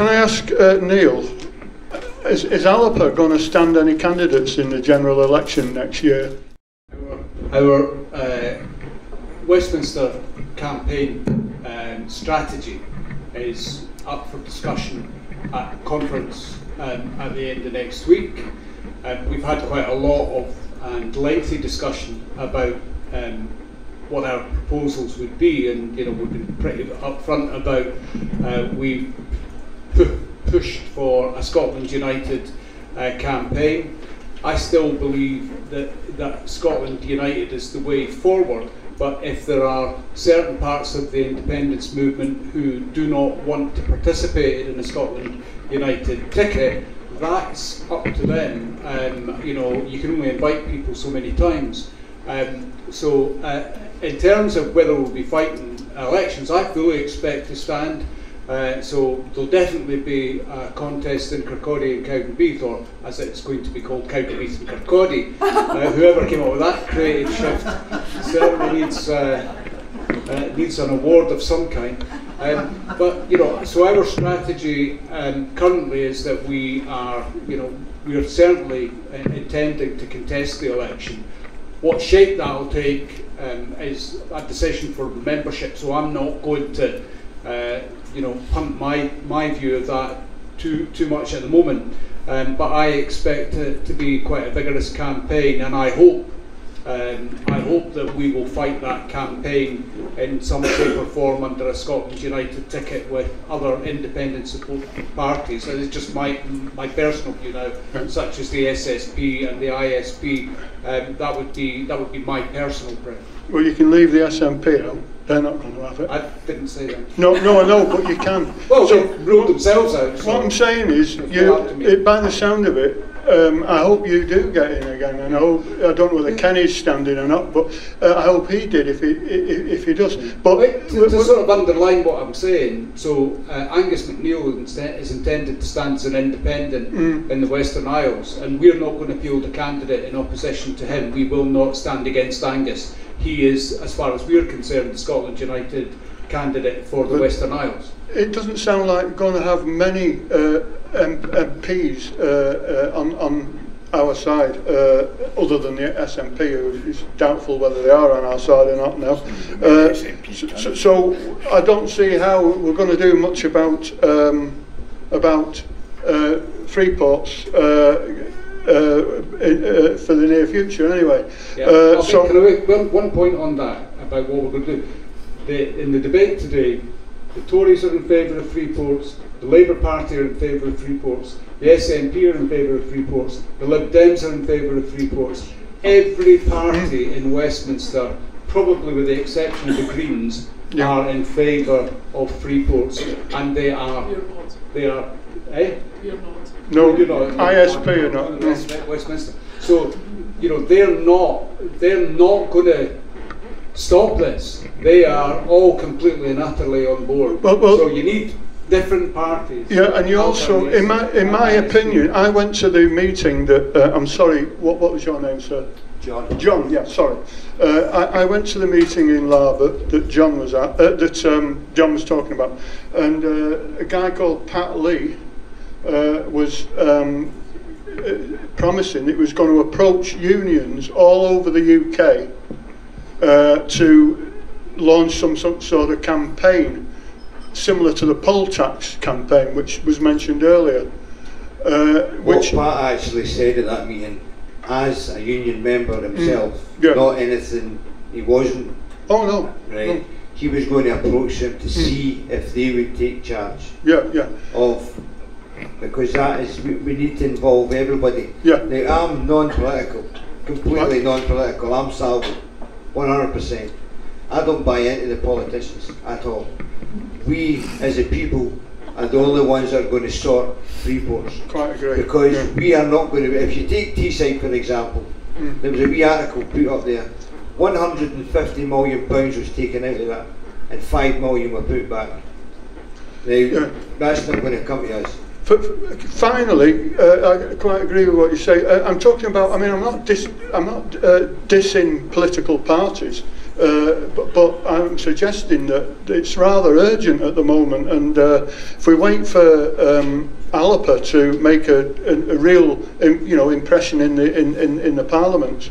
Can I ask Neil, is Alapa going to stand any candidates in the general election next year? Our Westminster campaign strategy is up for discussion at conference at the end of next week. We've had quite a lot of and lengthy discussion about what our proposals would be, and we've been pretty upfront about we've pushed for a Scotland United campaign. I still believe that Scotland United is the way forward, but if there are certain parts of the independence movement who do not want to participate in a Scotland United ticket, that's up to them. You can only invite people so many times. So in terms of whether we'll be fighting elections, I fully expect to stand. So there'll definitely be a contest in Kirkcaldy and Cowdenbeath, or as it's going to be called, Cowdenbeath and Kirkcaldy. Whoever came up with that creative shift certainly needs an award of some kind. But so our strategy currently is that we are certainly intending to contest the election. What shape that will take is a decision for membership. So I'm not going to punt my view of that too much at the moment. But I expect it to be quite a vigorous campaign, and I hope that we will fight that campaign in some shape or form under a Scotland United ticket with other independent support parties. And it's just my personal view now, such as the SSP and the ISP. That would be my personal preference. Well, you can leave the SNP out. They're not going to have it. I didn't say that. No, I know, but you can. Well, so they've ruled themselves out. So what I'm saying is, by the sound of it, I hope you do get in again, and I don't know whether Kenny's standing or not, but I hope he did if he does. But to sort of underline what I'm saying, so Angus MacNeil is intended to stand as an independent in the Western Isles, and we're not going to field a candidate in opposition to him. We will not stand against Angus. He is, as far as we're concerned, the Scotland United candidate for the Western Isles. It doesn't sound like we're going to have many MPs on our side, other than the SNP, who is doubtful whether they are on our side or not now. So I don't see how we're going to do much about Freeports for the near future, anyway. Yeah. Can I make one point on that about what we're going to do? In the debate today, the Tories are in favour of Freeports, the Labour Party are in favour of Freeports, the SNP are in favour of Freeports, the Lib Dems are in favour of Freeports. Every party in Westminster, probably with the exception of the Greens, are in favour of Freeports, and they are. No, ISP are not. No. Westminster. So they're not going to stop this. They are all completely and utterly on board. Well, so you need different parties. Yeah, and you also, in my opinion, I went to the meeting that I'm sorry. What was your name, sir? John. John. Yeah, sorry. I went to the meeting in Larbert that John was at. John was talking about, and a guy called Pat Lee was promising it was going to approach unions all over the UK to launch some sort of campaign similar to the poll tax campaign, which was mentioned earlier. What Pat actually said at that meeting, as a union member himself, not anything, he wasn't. Oh no. Right. No. He was going to approach them to see if they would take charge. Because that is, we need to involve everybody. Now, I'm non-political, completely non-political. I'm salvo, 100%. I don't buy into the politicians at all. We, as a people, are the only ones that are going to sort Freeports. Quite agree. Because we are not going to. If you take Teesside for example, there was a wee article put up there. £150 million was taken out of that, and £5 million were put back. Now, that's not going to come to us. Finally, I quite agree with what you say. I'm talking about. I mean, I'm not dissing political parties. but I'm suggesting that it's rather urgent at the moment, and if we wait for Alapa to make a real impression in the Parliament,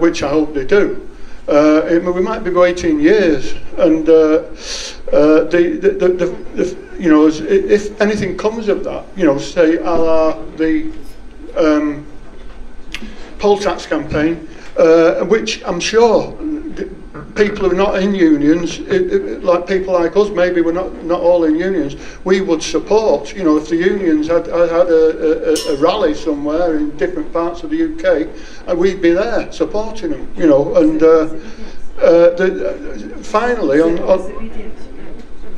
which I hope they do, we might be waiting years, and if anything comes of that, say a la the poll tax campaign, which I'm sure people who are not in unions, like people like us, maybe we're not all in unions, we would support. If the unions had a rally somewhere in different parts of the UK, we'd be there supporting them. And finally on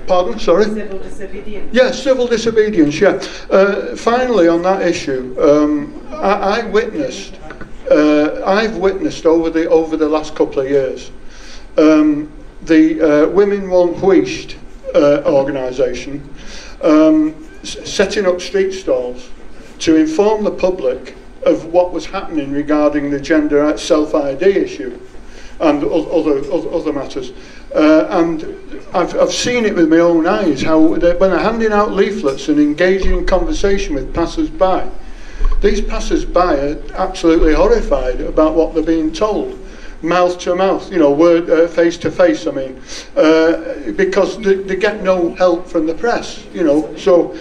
pardon, sorry? Civil disobedience. Yeah, civil disobedience, yeah. Finally on that issue, I've witnessed over the last couple of years, the Women Won't Waste organisation setting up street stalls to inform the public of what was happening regarding the gender self-ID issue and other matters. And I've seen it with my own eyes, how when they're handing out leaflets and engaging in conversation with passers-by, these passers-by are absolutely horrified about what they're being told, mouth to mouth, word face to face. I mean, because they get no help from the press. So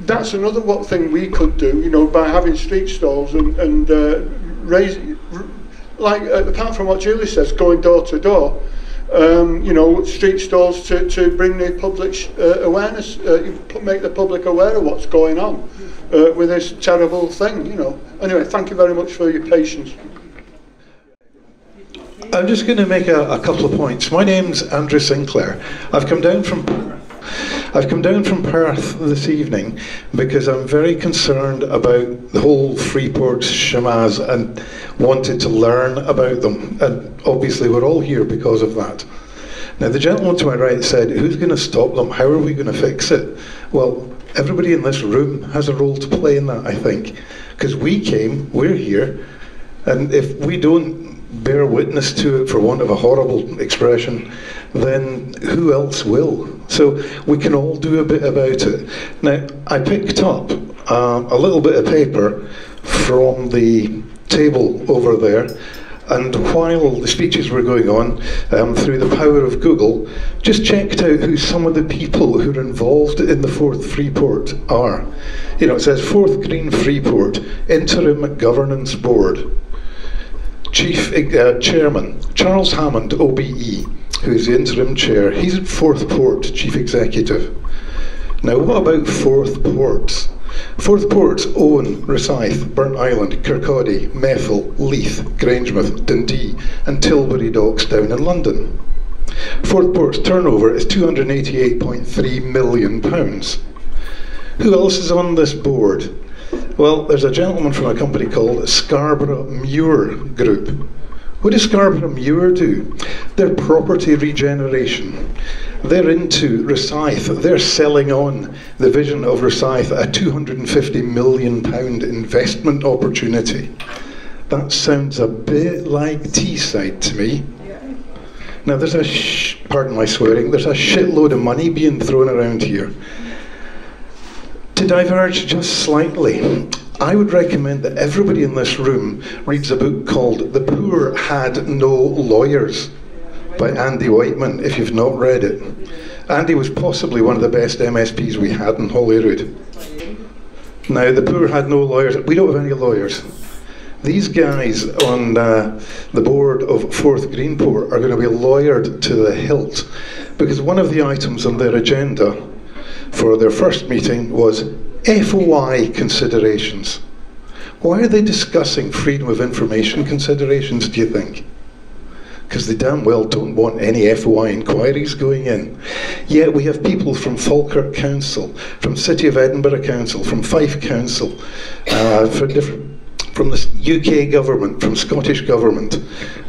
that's another thing we could do. By having street stalls and raising, like apart from what Julie says, going door to door. Street stalls to bring the public awareness, make the public aware of what's going on with this terrible thing. Anyway, thank you very much for your patience. I'm just going to make a couple of points. My name's Andrew Sinclair. I've come down from Perth this evening because I'm very concerned about the whole Freeports shamaz and wanted to learn about them. And obviously we're all here because of that. Now the gentleman to my right said, who's going to stop them? How are we going to fix it? Well, everybody in this room has a role to play in that, I think. Because we're here, and if we don't bear witness to it, for want of a horrible expression, then who else will? So we can all do a bit about it. Now, I picked up a little bit of paper from the table over there, and while the speeches were going on, through the power of Google, just checked out who some of the people who are involved in the 4th Freeport are. It says 4th Green Freeport, Interim Governance Board. Chairman, Charles Hammond, OBE, who is the interim chair. He's at 4th Port, Chief Executive. Now, what about 4th Ports? 4th Ports own Rosyth, Burnt Island, Kirkcaldy, Methil, Leith, Grangemouth, Dundee and Tilbury Docks down in London. 4th Ports' turnover is £288.3 million. Who else is on this board? Well, there's a gentleman from a company called Scarborough Muir Group. What does Scarborough Muir do? They're property regeneration. They're into Rosyth. They're selling on the vision of Rosyth, a £250 million investment opportunity. That sounds a bit like Teesside to me. Now, there's pardon my swearing, there's a shitload of money being thrown around here. To diverge just slightly, I would recommend that everybody in this room reads a book called The Poor Had No Lawyers by Andy Whiteman, if you've not read it. Andy was possibly one of the best MSPs we had in Holyrood. Now, the poor had no lawyers. We don't have any lawyers. These guys on the board of 4th Greenport are going to be lawyered to the hilt, because one of the items on their agenda for their first meeting was FOI considerations. Why are they discussing freedom of information considerations, do you think? Because they damn well don't want any FOI inquiries going in. Yet we have people from Falkirk Council, from City of Edinburgh Council, from Fife Council, from the UK government, from Scottish government.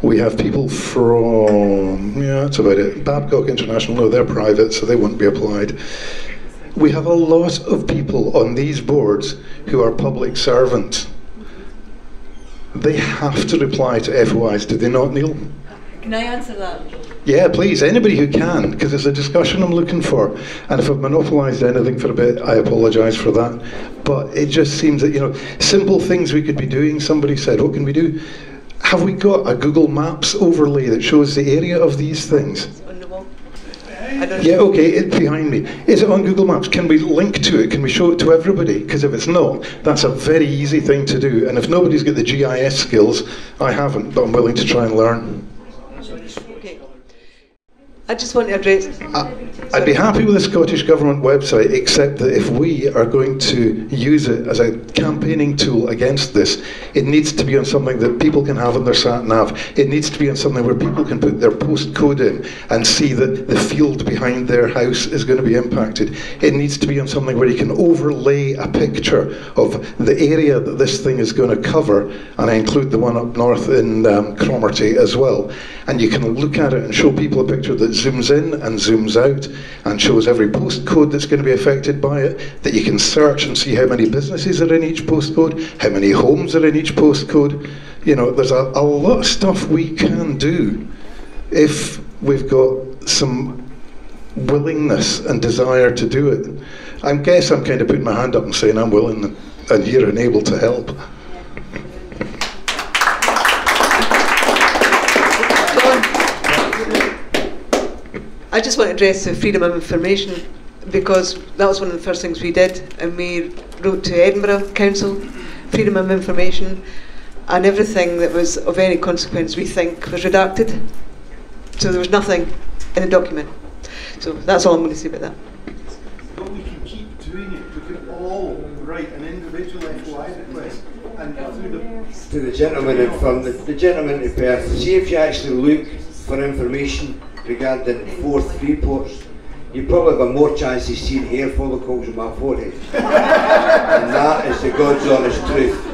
We have people from, that's about it. Babcock International, no, they're private, so they won't be applied. We have a lot of people on these boards who are public servants. They have to reply to FOIs, do they not, Neil? Can I answer that? Yeah, please, anybody who can, because it's a discussion I'm looking for. And if I've monopolised anything for a bit, I apologise for that. But it just seems that, you know, simple things we could be doing. Somebody said, what can we do? Have we got a Google Maps overlay that shows the area of these things? It's on the wall. Yeah, okay, it's behind me. Is it on Google Maps? Can we link to it? Can we show it to everybody? Because if it's not, that's a very easy thing to do. And if nobody's got the GIS skills, I haven't, but I'm willing to try and learn. Okay. I just want to address... I'd be happy with the Scottish Government website, except that if we are going to use it as a campaigning tool against this, it needs to be on something that people can have on their sat-nav. It needs to be on something where people can put their postcode in and see that the field behind their house is going to be impacted. It needs to be on something where you can overlay a picture of the area that this thing is going to cover, and I include the one up north in Cromarty as well. And you can look at it and show people a picture that zooms in and zooms out and shows every postcode that's going to be affected by it, that you can search and see how many businesses are in each postcode, how many homes are in each postcode. You know, there's a lot of stuff we can do if we've got some willingness and desire to do it. I guess I'm kind of putting my hand up and saying I'm willing and here and able to help. I just want to address the freedom of information, because that was one of the first things we did, and we wrote to Edinburgh Council, freedom of information, and everything that was of any consequence we think was redacted. So there was nothing in the document. So that's all I'm going to say about that. But we can keep doing it. We can all write an individual FOI request and through the... To the gentleman from the gentleman in Perth, see if you actually look for information regarding Freeports, you probably have more chance of seeing hair follicles on my forehead. And that is the God's honest truth.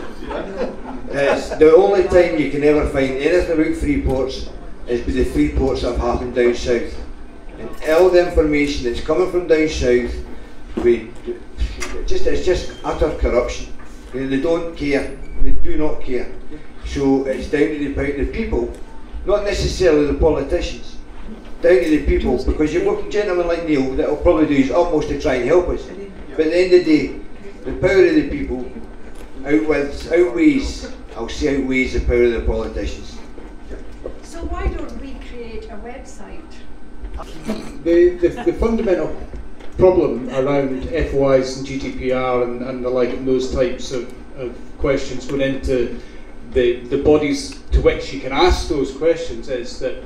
It's the only time you can ever find anything about Freeports is with the Freeports that have happened down south. And all the information that's coming from down south, it's just utter corruption. They don't care. They do not care. So it's down to the people, not necessarily the politicians. Down to the people, because you've got gentlemen like Neil that will probably do his utmost to try and help us. But at the end of the day, the power of the people outweighs the power of the politicians. So why don't we create a website? The fundamental problem around FOIs and GDPR and the like, and those types of questions going into the bodies to which you can ask those questions is that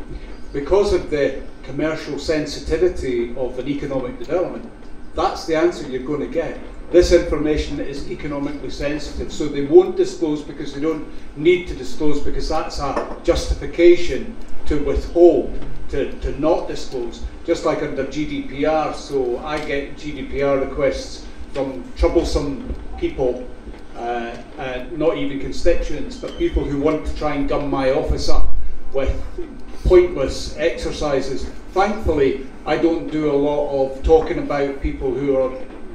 because of the commercial sensitivity of an economic development, that's the answer you're going to get. This information is economically sensitive, so they won't disclose because they don't need to disclose, because that's a justification to withhold, to not disclose. Just like under GDPR, so I get GDPR requests from troublesome people, not even constituents, but people who want to try and gum my office up with pointless exercises. Thankfully, I don't do a lot of talking about people who are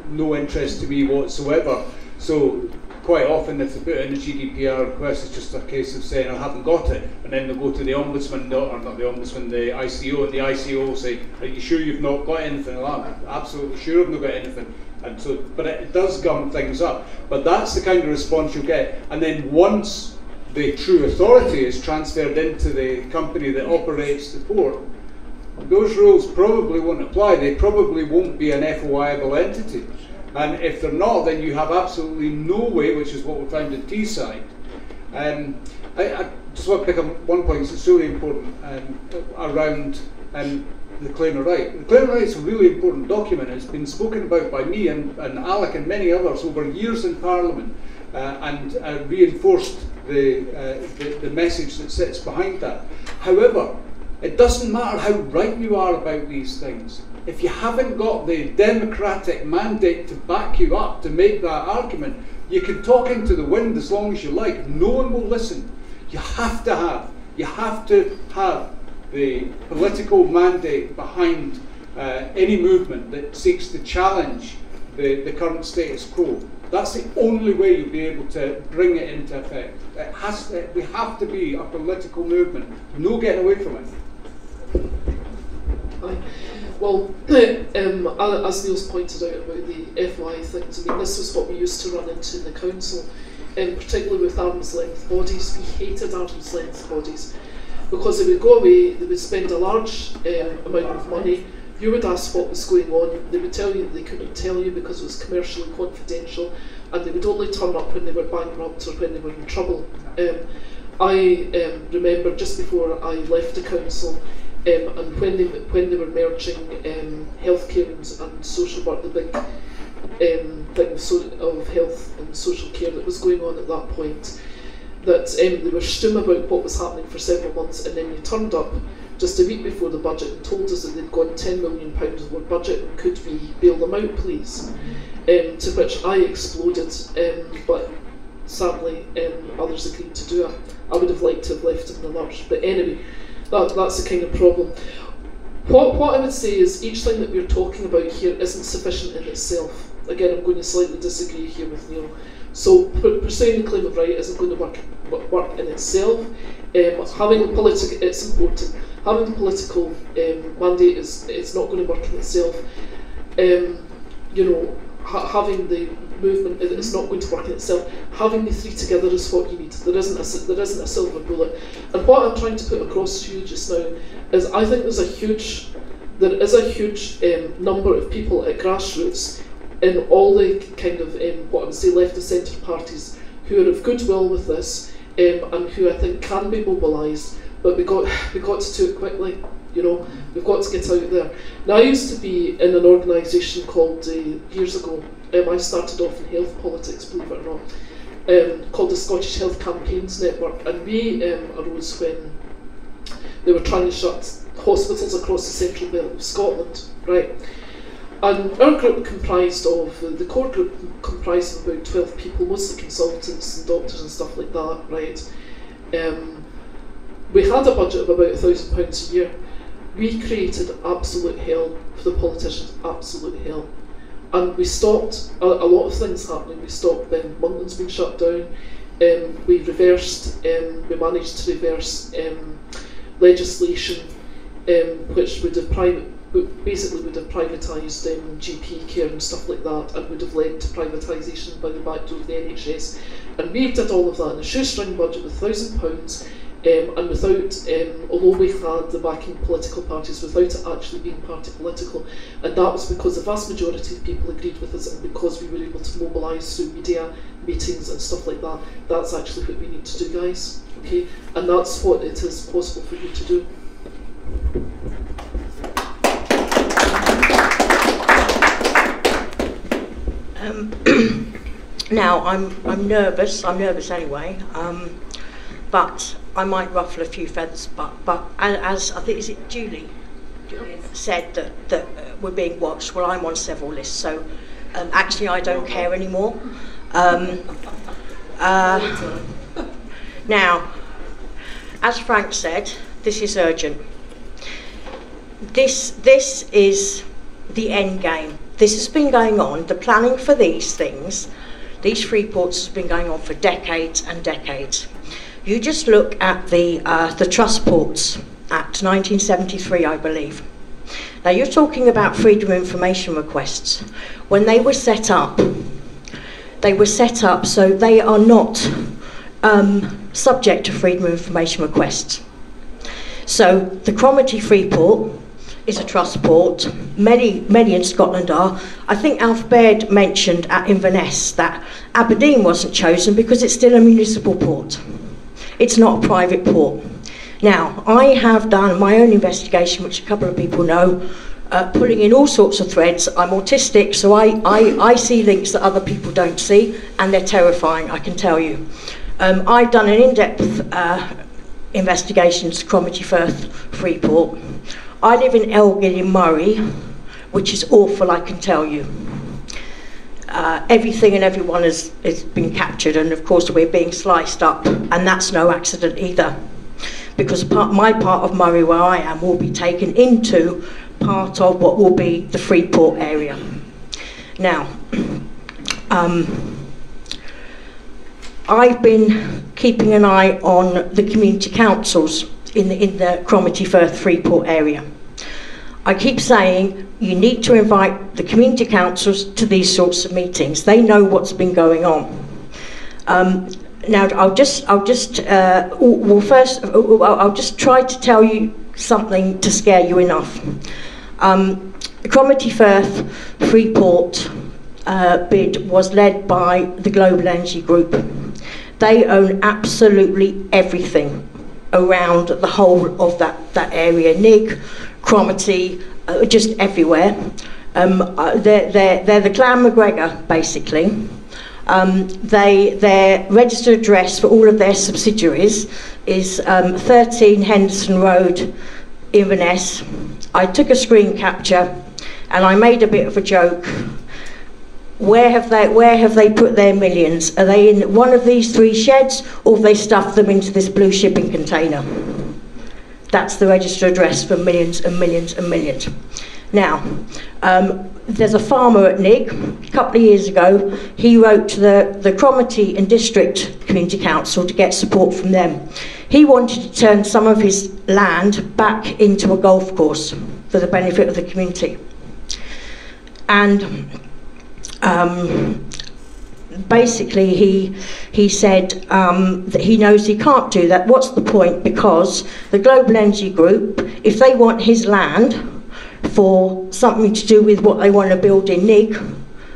no interest to me whatsoever. So quite often if they put in a GDPR request, it's just a case of saying I haven't got it, and then they'll go to the Ombudsman, or not the Ombudsman, the ICO, and the ICO will say, are you sure you've not got anything? Well, I'm absolutely sure I've not got anything. And so, but it does gum things up. But that's the kind of response you'll get. And then once the true authority is transferred into the company that operates the port, those rules probably won't apply. They probably won't be an FOIable entity. And if they're not, then you have absolutely no way, which is what we found at Teesside. I just want to pick up one point that's really important around the claim of right. The claim of right is a really important document. It's been spoken about by me and Alec and many others over years in Parliament, and reinforced the message that sits behind that. However, it doesn't matter how right you are about these things. If you haven't got the democratic mandate to back you up to make that argument, you can talk into the wind as long as you like. No one will listen. You have to have the political mandate behind any movement that seeks to challenge the current status quo. That's the only way you'll be able to bring it into effect. We have to be a political movement. No getting away from it. Well, as Neil's pointed out about the FY things, I mean, this was what we used to run into in the council, particularly with arm's length bodies. We hated arm's length bodies because they would go away, they would spend a large amount of money. You would ask what was going on, they would tell you that they couldn't tell you because it was commercially confidential, and they would only turn up when they were bankrupt or when they were in trouble. I remember just before I left the council, and when they were merging healthcare and social work, the big thing of health and social care that was going on at that point, that they were stum about what was happening for several months, and then you turned up just a week before the budget and told us that they'd gone £10 million over budget, and could we bail them out please? To which I exploded, but sadly others agreed to do it. I would have liked to have left them in the lurch, but anyway, that's the kind of problem. What I would say is each thing that we're talking about here isn't sufficient in itself. Again, I'm going to slightly disagree here with Neil. So pursuing the claim of right isn't going to work in itself. Having the it's important. Having the political mandate it's not going to work in itself. Having the movement, it's not going to work in itself. Having the three together is what you need. There isn't a silver bullet. And what I'm trying to put across to you just now is I think there is a huge number of people at grassroots in all the kind of what I would say left of centre parties who are of goodwill with this and who I think can be mobilised, but we got to do it quickly. We've got to get out there. Now, I used to be in an organisation called, years ago, I started off in health politics, believe it or not, called the Scottish Health Campaigns Network, and we arose when they were trying to shut hospitals across the central belt of Scotland, right? And our group comprised of, the core group comprised of about 12 people, mostly consultants and doctors and stuff like that, right? We had a budget of about £1,000 a year. We created absolute hell for the politicians, absolute hell. And we stopped a lot of things happening. We stopped Monklands being shut down. We managed to reverse legislation which would have privatised GP care and stuff like that, and would have led to privatisation by the back door of the NHS. And we did all of that in a shoestring budget with £1,000, and without, although we had the backing political parties, without it actually being party political. And that was because the vast majority of people agreed with us, and because we were able to mobilise through media, meetings and stuff like that. That's actually what we need to do, guys. Okay, and that's what it is possible for you to do. Now, I'm nervous. I'm nervous anyway, but I might ruffle a few feathers. But as I think, is it Julie said that we're being watched? Well, I'm on several lists, so actually I don't care anymore. Now, as Frank said, this is urgent. This is the end game. This has been going on. The planning for these things, these Freeports, has been going on for decades and decades. You just look at the Trust Ports Act 1973, I believe. Now you're talking about freedom of information requests. When they were set up so they are not subject to freedom of information requests. So the Cromarty Freeport is a trust port. Many in Scotland are. I think Alf Baird mentioned at Inverness that Aberdeen wasn't chosen because it's still a municipal port. It's not a private port. Now, I have done my own investigation, which a couple of people know, pulling in all sorts of threads. I'm autistic, so I see links that other people don't see, and they're terrifying, I can tell you. I've done an in-depth investigation to Cromarty Firth Freeport. I live in Elgin in Murray, which is awful, I can tell you. Everything and everyone has been captured, and of course we're being sliced up, and that's no accident either, because my part of Murray where I am will be taken into part of what will be the Freeport area. Now, I've been keeping an eye on the community councils in the Cromarty Firth Freeport area. I keep saying you need to invite the community councils to these sorts of meetings. They know what's been going on. Now I'll just try to tell you something to scare you enough. The Cromarty Firth Freeport bid was led by the Global Energy Group. They own absolutely everything around the whole of that area, Nig, Cromarty, just everywhere. They're the Clan McGregor, basically. Their registered address for all of their subsidiaries is 13 Henderson Road, Inverness. I took a screen capture and I made a bit of a joke. Where have they put their millions? Are they in one of these 3 sheds, or have they stuffed them into this blue shipping container? That's the registered address for millions and millions and millions. Now, there's a farmer at Nig. A couple of years ago, he wrote to the Cromarty and District Community Council to get support from them. He wanted to turn some of his land back into a golf course for the benefit of the community. And basically he said that he knows he can't do that. What's the point? Because the Global Energy Group, if they want his land for something to do with what they want to build in Nig,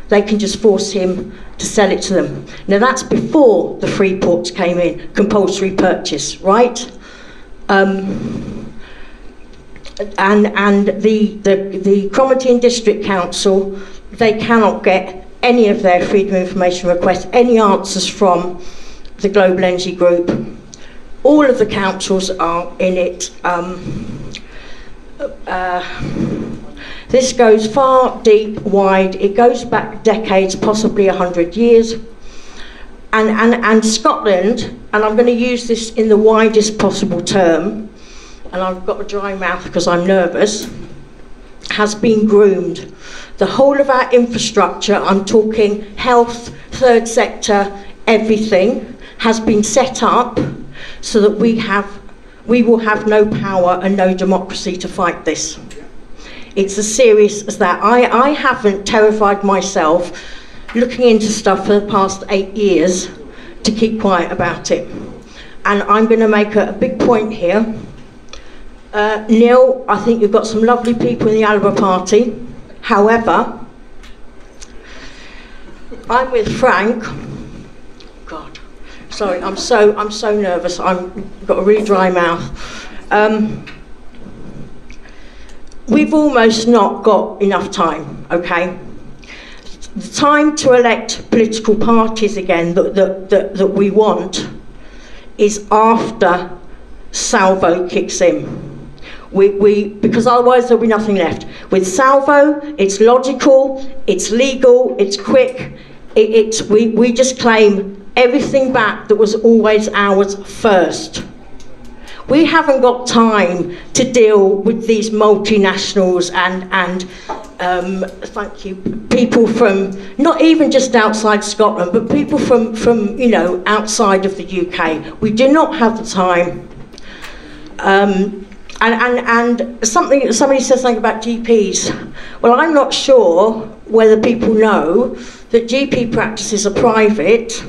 they can just force him to sell it to them. Now that's before the Freeports came in, compulsory purchase, right? And the Cromarty and District Council, they cannot get any of their Freedom of Information requests, any answers from the Global Energy Group. All of the councils are in it. This goes far, deep, wide. It goes back decades, possibly 100 years. And Scotland, and I'm going to use this in the widest possible term, and I've got a dry mouth because I'm nervous, has been groomed. The whole of our infrastructure, I'm talking health, third sector, everything, has been set up so that we will have no power and no democracy to fight this. It's as serious as that. I haven't terrified myself looking into stuff for the past 8 years to keep quiet about it. And I'm going to make a big point here. Neil, I think you've got some lovely people in the Alba Party. However, I'm with Frank. God, sorry, I'm so nervous. I've got a really dry mouth. We've almost not got enough time, okay? The time to elect political parties again that we want is after Salvo kicks in. Because otherwise there'll be nothing left. With Salvo, it's logical, it's legal, it's quick. We just claim everything back that was always ours first. We haven't got time to deal with these multinationals and thank you, people from not even just outside Scotland, but people from you know, outside of the UK. We do not have the time. And somebody says something about GPs. Well, I'm not sure whether people know that GP practices are private.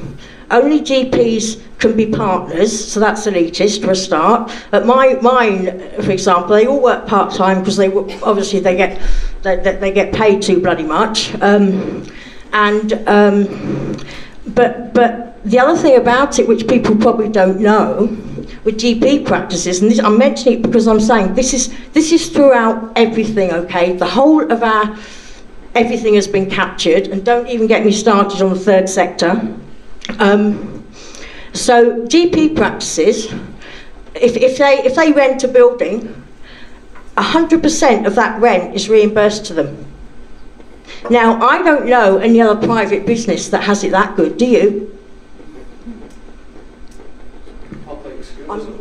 Only GPs can be partners, so that's elitist for a start. At mine, for example, they all work part time because obviously they get paid too bloody much. But the other thing about it, which people probably don't know, with GP practices, and I'm mentioning it because I'm saying this is throughout everything, okay? The whole of our everything has been captured, and don't even get me started on the third sector. So GP practices, if they rent a building, 100% of that rent is reimbursed to them. Now, I don't know any other private business that has it that good, do you?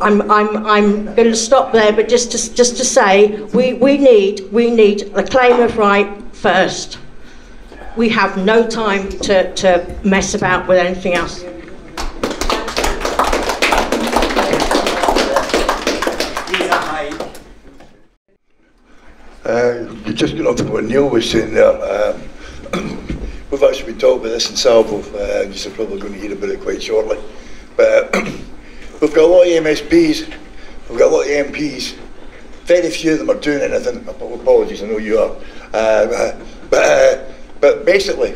I'm going to stop there, but just to say we need a claim of right first. we have no time to mess about with anything else. Just going off to what Neil was saying there, we've actually been talking about this in Salvo, you're probably going to hear about it quite shortly, but we've got a lot of MSPs, we've got a lot of MPs, very few of them are doing anything. Apologies, I know you are, but basically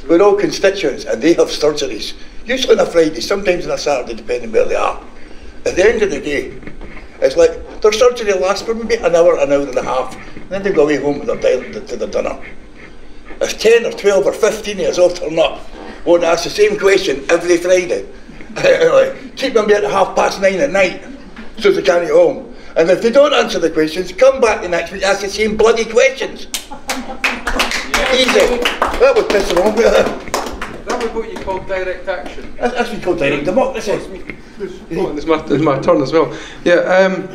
we're all constituents and they have surgeries, usually on a Friday, sometimes on a Saturday, depending where they are. At the end of the day, it's like their surgery lasts for maybe an hour and a half, and then they go away home to their dinner. If 10 or 12 or 15 years old turn up, won't ask the same question every Friday. Like, keep them there at 9:30 at night, so they can't get home. And if they don't answer the questions, come back the next week, ask the same bloody questions. Easy. That would piss them off. That would what you call direct action. That's what you call direct democracy. It's my turn as well. Yeah.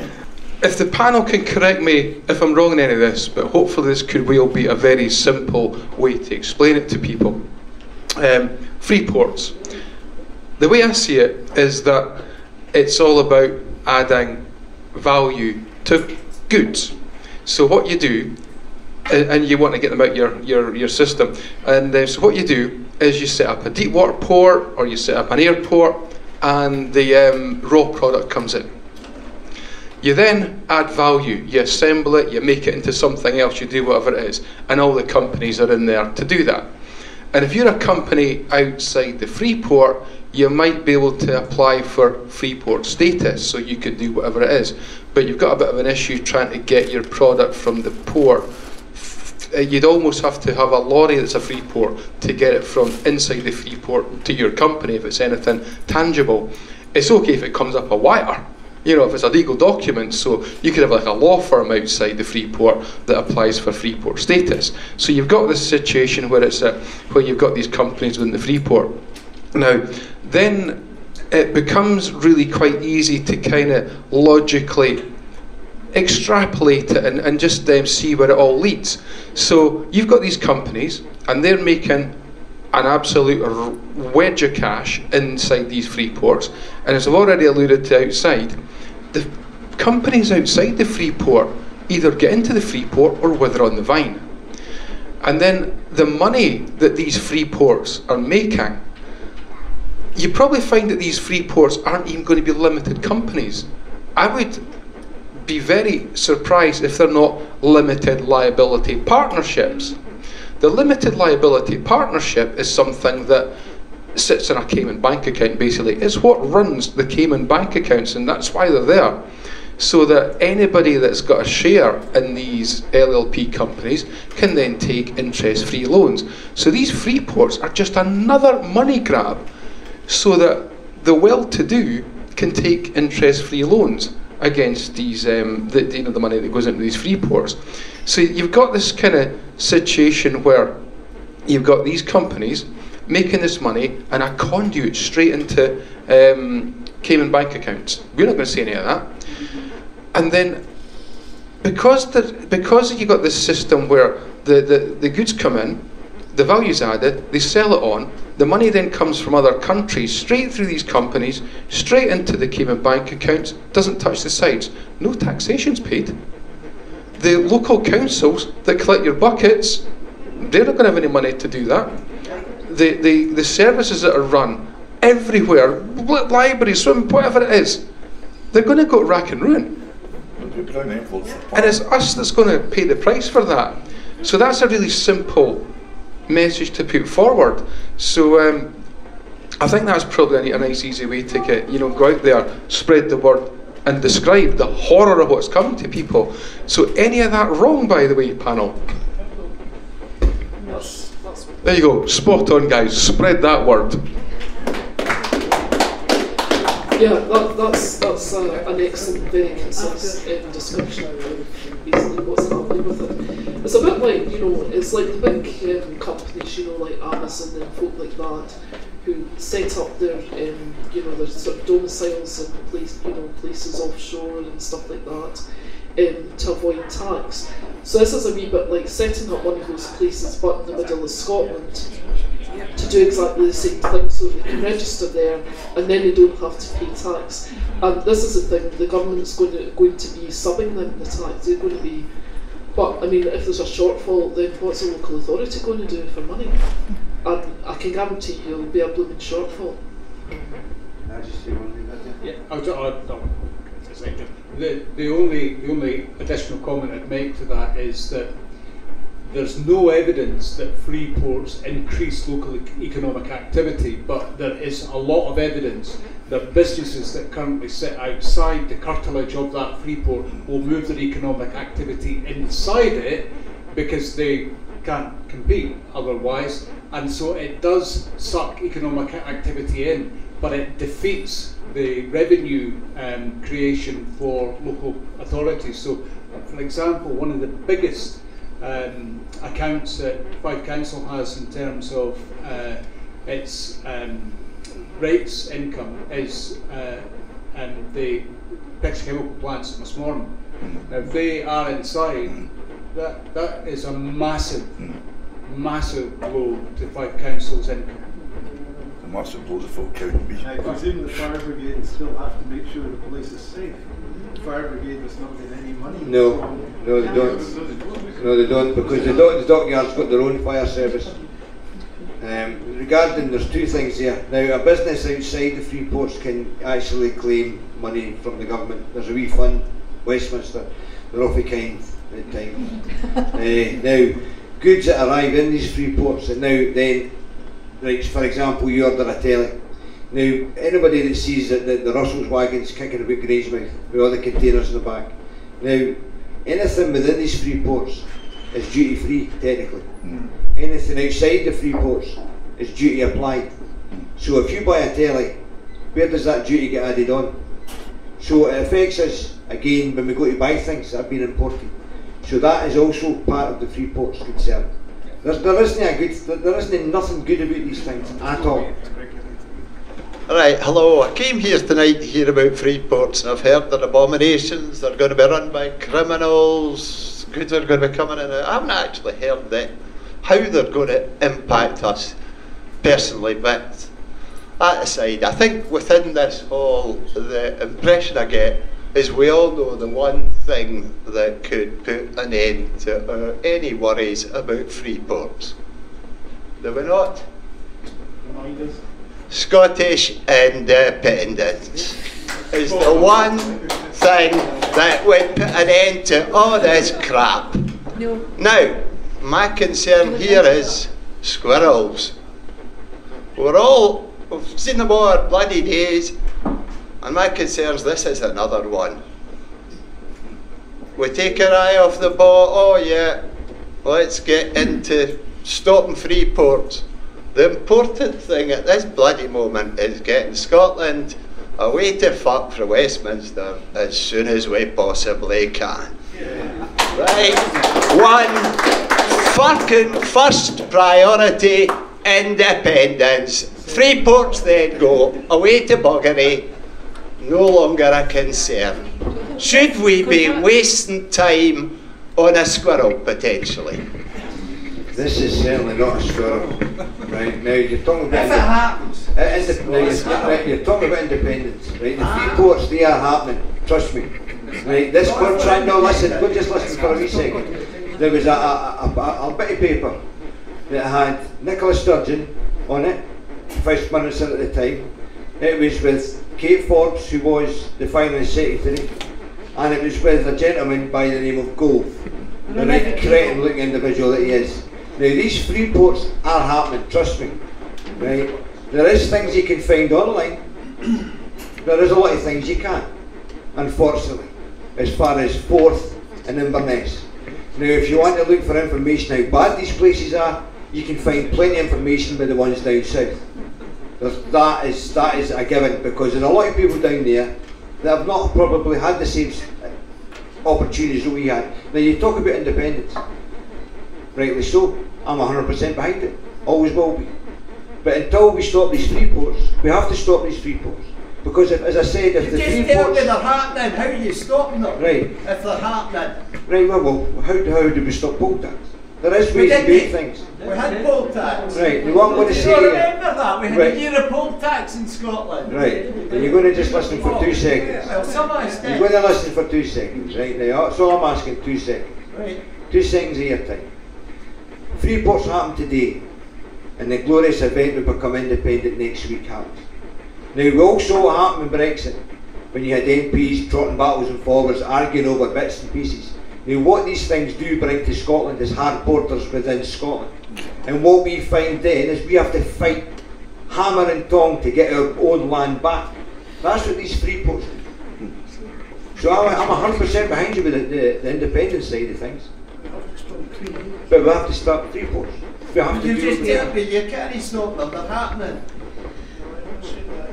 If the panel can correct me if I'm wrong in any of this, but hopefully this could well be a very simple way to explain it to people. Freeports. The way I see it is that it's all about adding value to goods. So what you do, and you want to get them out your system, and so what you do is you set up a deep water port or you set up an airport, and the raw product comes in. You then add value, you assemble it, you make it into something else, you do whatever it is, and all the companies are in there to do that. And if you're a company outside the Freeport, you might be able to apply for Freeport status, so you could do whatever it is. But you've got a bit of an issue trying to get your product from the port. You'd almost have to have a lorry that's a Freeport to get it from inside the Freeport to your company if it's anything tangible. It's okay if it comes up a wire, you know, if it's a legal document, so you could have like a law firm outside the Freeport that applies for Freeport status. So you've got this situation where where you've got these companies within the Freeport. Now, then it becomes really quite easy to kind of logically extrapolate it and just see where it all leads. So you've got these companies and they're making an absolute wedge of cash inside these Freeports, and as I've already alluded to outside, the companies outside the Freeport either get into the Freeport or wither on the vine. And then the money that these Freeports are making, you probably find that these Freeports aren't even going to be limited companies. I would be very surprised if they're not limited liability partnerships. The limited liability partnership is something that sits in a Cayman bank account, basically. It's what runs the Cayman bank accounts, and that's why they're there. So that anybody that's got a share in these LLP companies can then take interest-free loans. So these Freeports are just another money grab so that the well-to-do can take interest-free loans against these, the money that goes into these Freeports. So you've got this kind of situation where you've got these companies making this money and a conduit straight into Cayman bank accounts. We're not going to say any of that. And then because you've got this system where the goods come in, the value's added, they sell it on, the money then comes from other countries straight through these companies, straight into the Cayman bank accounts, doesn't touch the sides. No taxation's paid. The local councils that collect your buckets, they're not going to have any money to do that. The services that are run everywhere, libraries, swimming, whatever it is, they're going to go to rack and ruin. And it's us that's going to pay the price for that. So that's a really simple message to put forward. So I think that's probably a nice easy way to get, go out there, spread the word and describe the horror of what's coming to people. So any of that wrong, by the way, panel? There you go, spot on guys, spread that word. Yeah, that's an excellent, very concise description of basically what's happening with it. It's a bit like, it's like the big companies, like Amazon and folk like that, who set up their, their sort of domiciles in places offshore and stuff like that. to avoid tax. So this is a wee bit like setting up one of those places but in the middle of Scotland to do exactly the same thing, so they can register there and then they don't have to pay tax. And this is the thing, the government's going to be subbing them the tax. They're going to be, but I mean, if there's a shortfall, then what's the local authority going to do for money? And I can guarantee you there'll be a blooming shortfall. The only additional comment I'd make to that is that there's no evidence that free ports increase local economic activity, but there is a lot of evidence that businesses that currently sit outside the curtilage of that free port will move their economic activity inside it because they can't compete otherwise, and so it does suck economic activity in, but it defeats the revenue creation for local authorities. So, for example, one of the biggest accounts that Fife Council has in terms of its rates income is the petrochemical plants at Masmorn. If they are inside, that is a massive blow to Fife Council's income. A massive blow to folk county. I presume the fire brigade still have to make sure the place is safe. The fire brigade is not getting any money. No, they don't. No, they don't, because the dockyard's got their own fire service. Regarding, there's two things here. Now, a business outside the free ports can actually claim money from the government. There's a wee fund, Westminster, they're awfully kind at times. Now, goods that arrive in these free ports, and now then, like, for example, you order a telly. Now, anybody that sees that the Russell's wagons kicking about Grangemouth with all the containers in the back. Now, anything within these free ports is duty free, technically. Anything outside the free ports is duty applied. So if you buy a telly, where does that duty get added on? So it affects us again when we go to buy things that have been imported. So that is also part of the free ports concern. There isn't nothing good about these things at all. Right, hello. I came here tonight to hear about Freeports, and I've heard they're abominations, they're going to be run by criminals, goods are going to be coming in. I haven't actually heard how they're going to impact us personally, but that aside, I think within this whole, the impression I get is we all know the one thing that could put an end to any worries about Freeports. Do we not? Scottish independence is the one thing that would put an end to all this crap. No. Now, my concern here is squirrels. We've seen them all our bloody days, and my concern is this is another one. We take our eye off the ball, oh yeah, let's get into stopping Freeports. The important thing at this bloody moment is getting Scotland away to fuck for Westminster as soon as we possibly can. Right? One fucking first priority, independence. Freeports then go away to buggery, no longer a concern. Should we be wasting time on a squirrel potentially? This is certainly not a squirrel. Right, now you're talking about you're talking about independence, right? The free ports, they are happening, trust me. Right, this contract, no listen, just listen for a wee second. There was a bit of paper that had Nicola Sturgeon on it, First Minister at the time. It was with Kate Forbes, who was the Finance Secretary, and it was with a gentleman by the name of Gove, the right cretin looking individual that he is. Now these free ports are happening, trust me. Right? There is things you can find online. There is a lot of things you can't, unfortunately, as far as Forth and Inverness. Now if you want to look for information how bad these places are, you can find plenty of information with the ones down south. That is a given, because there's a lot of people down there that have not probably had the same opportunities that we had. Now you talk about independence, rightly so, I'm 100% behind it, always will be. But until we stop these free ports, we have to stop these free ports. Because as I said, if the just tell me Freeports... they're happening, how are you stopping them? Right. If they're happening. Right, well, how do we stop poll tax? There is ways to do things. We had poll tax. Right, now what I'm going to say... You remember that? We had right. a year of poll tax in Scotland. Right, and you're going to just listen for 2 seconds. Well, some extent. You're going to listen for 2 seconds, right? Now, that's all I'm asking, 2 seconds. Right. 2 seconds of your time. Freeports happen today, and the glorious event will become independent next week happens. Now, we also what happened with Brexit, when you had MPs trotting backwards and forwards, arguing over bits and pieces. Now, what these things do bring to Scotland is hard borders within Scotland. And what we find then is we have to fight hammer and tong to get our own land back. That's what these Freeports do. So I'm 100% behind you with the independence side of things. But we have to start Freeports. We have to You do just it. tell me you can't stop them, they're happening.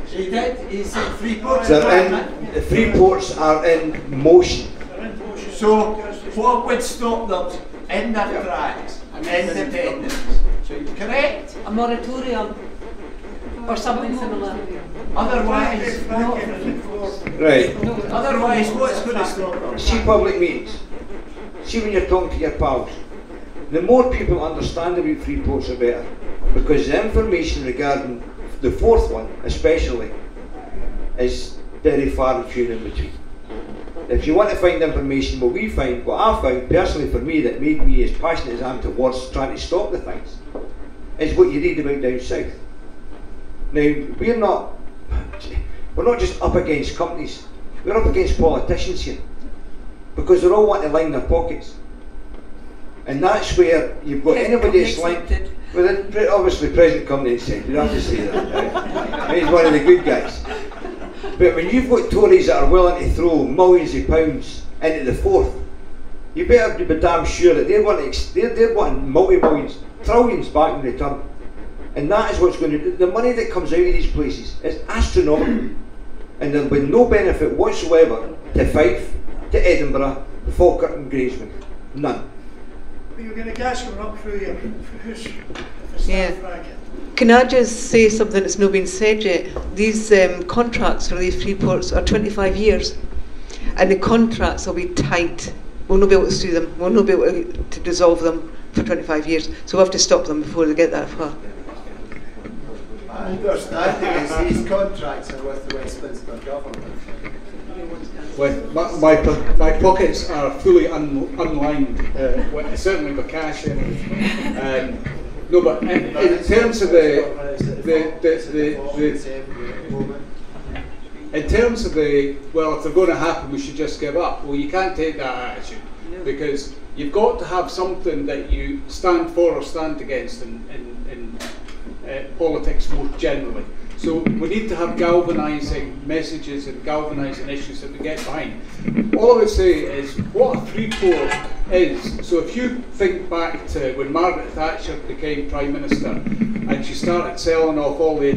He did, he said Freeports are happening. The Freeports are in motion. So, what would stop them in their tracks? Independence. Correct? A moratorium or something similar. Otherwise, Right. otherwise what's going to stop them? See public meetings. See when you're talking to your pals. The more people understand about Freeports, the better. Because the information regarding the fourth one, especially, is very far and few in between. If you want to find information, what I found personally for me that made me as passionate as I am towards trying to stop the things, is what you read about down south. Now, we're not just up against companies, we're up against politicians here. Because they're all wanting to line their pockets. And that's where you've got anybody that's linked. Well, obviously President Company said, you don't have to say that, right? He's one of the good guys. But when you've got Tories that are willing to throw millions of pounds into the fourth, you better be damn sure that they're wanting multi-millions, trillions back in return. And that is what's going to do. The money that comes out of these places is astronomical. And there'll be no benefit whatsoever to Fife, to Edinburgh, to Falkirk and Gravesend. None. But you're going to gas them up through your bracket. Can I just say something that's not been said yet? These contracts for these Freeports are 25 years, and the contracts will be tight. We'll not be able to sue them. We'll not be able to dissolve them for 25 years. So we have to stop them before they get that far. My understanding is these contracts are with the Westminster government. Well, my pockets are fully unlined, certainly with cash in it. No, but in terms of in terms of well, if they're going to happen, we should just give up. Well, you can't take that attitude, because you've got to have something that you stand for or stand against in politics more generally. So we need to have galvanising messages and galvanising issues that we get behind. All I would say is what a Freeport is. So if you think back to when Margaret Thatcher became Prime Minister and she started selling off all the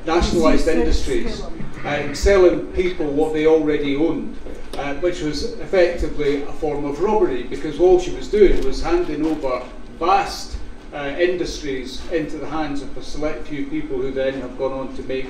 nationalised industries and selling people what they already owned, which was effectively a form of robbery, because all she was doing was handing over vast industries into the hands of a select few people who then have gone on to make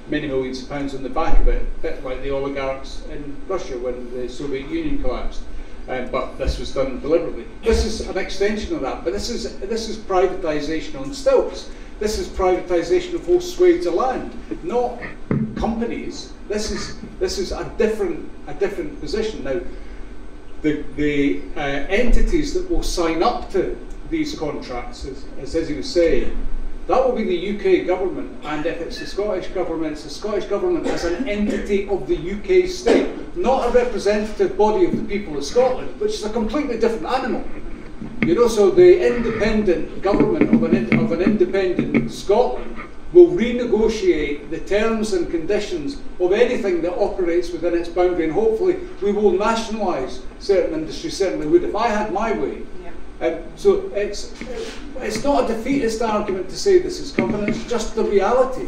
many millions of pounds on the back of it, a bit like the oligarchs in Russia when the Soviet Union collapsed. But this was done deliberately. This is an extension of that, but this is privatisation on stilts. This is privatisation of whole swathes of land, not companies. This is a different position. Now, the entities that will sign up to these contracts, as Izzy was saying, that will be the UK government, and if it's the Scottish government, it's the Scottish government as an entity of the UK state, not a representative body of the people of Scotland, which is a completely different animal. You know, so the independent government of an independent Scotland will renegotiate the terms and conditions of anything that operates within its boundary, and hopefully we will nationalise certain industries, certainly would if I had my way. So it's not a defeatist argument to say this is coming, it's just the reality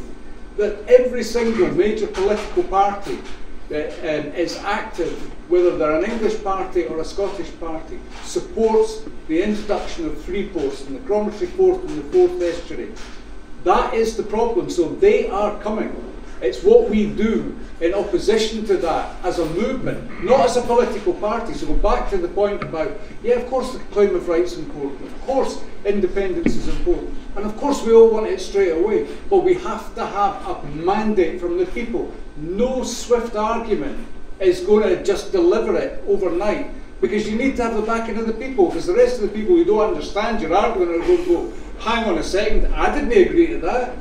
that every single major political party that is active, whether they're an English party or a Scottish party, supports the introduction of Freeports in the Cromarty Fourth and the Fourth Estuary, That is the problem. So they are coming. It's what we do in opposition to that as a movement, not as a political party. So go back to the point about, yeah, of course the claim of rights is important, of course independence is important, and of course we all want it straight away, but we have to have a mandate from the people. No swift argument is going to just deliver it overnight, because you need to have the backing of the people, because the rest of the people who don't understand your argument are going to go, hang on a second, I didn't agree to that.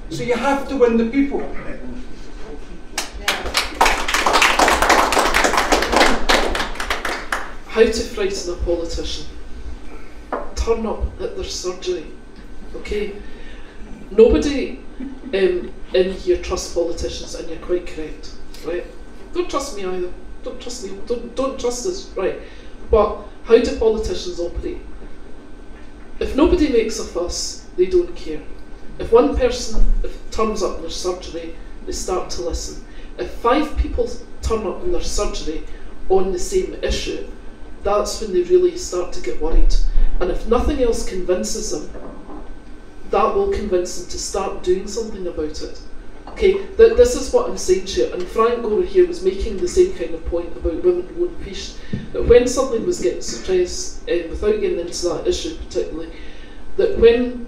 So you have to win the people. How to frighten a politician. Turn up at their surgery. Okay? Nobody in here trusts politicians, and you're quite correct. Right? Don't trust me either. Don't trust me. Don't trust us. Right? But how do politicians operate? If nobody makes a fuss, they don't care. If one person turns up in their surgery, they start to listen. If 5 people turn up in their surgery on the same issue, that's when they really start to get worried. And if nothing else convinces them, that will convince them to start doing something about it. Okay, this is what I'm saying to you, and Frank Gore here was making the same kind of point about women going peace, that when something was getting suppressed, without getting into that issue particularly, that when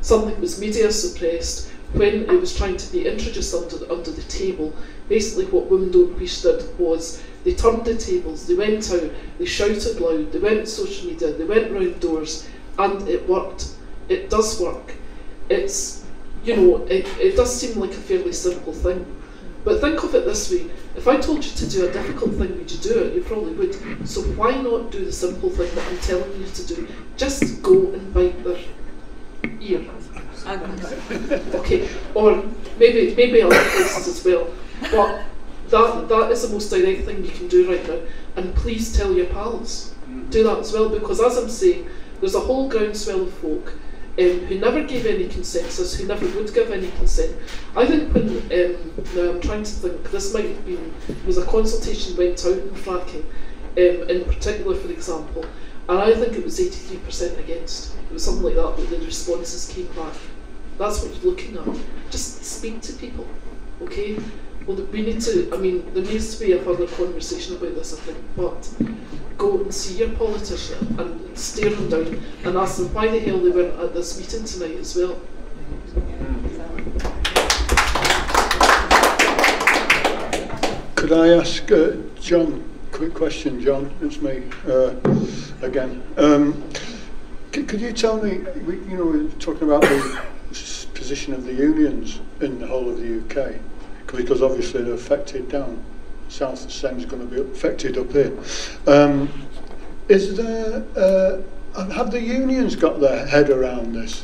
something was media suppressed, when it was trying to be introduced under the table, basically what Women Don't Preach did was they turned the tables, they went out, they shouted loud, they went to social media, they went round doors, and it worked. It does work. It's, you know, it does seem like a fairly simple thing. But think of it this way, if I told you to do a difficult thing, would you do it? You probably would. So why not do the simple thing that I'm telling you to do? Just go and bite their ear. Okay, or maybe other places as well. But that is the most direct thing you can do right now. And please tell your pals. Do that as well, because as I'm saying, there's a whole groundswell of folk who never gave any consensus, who never would give any consent. I think when, now I'm trying to think, this might have been, was a consultation went out in fracking, in particular for example, and I think it was 83% against. It was something like that, but the responses came back. That's what you're looking at. Just speak to people, okay? Well, we need to, I mean, there needs to be a further conversation about this, I think, but go and see your politician and stare them down and ask them why the hell they weren't at this meeting tonight as well. Could I ask John, quick question, John, it's me again. Could you tell me, we were talking about the position of the unions in the whole of the UK, because obviously they're affected down south, the same is going to be affected up here. Is there, have the unions got their head around this?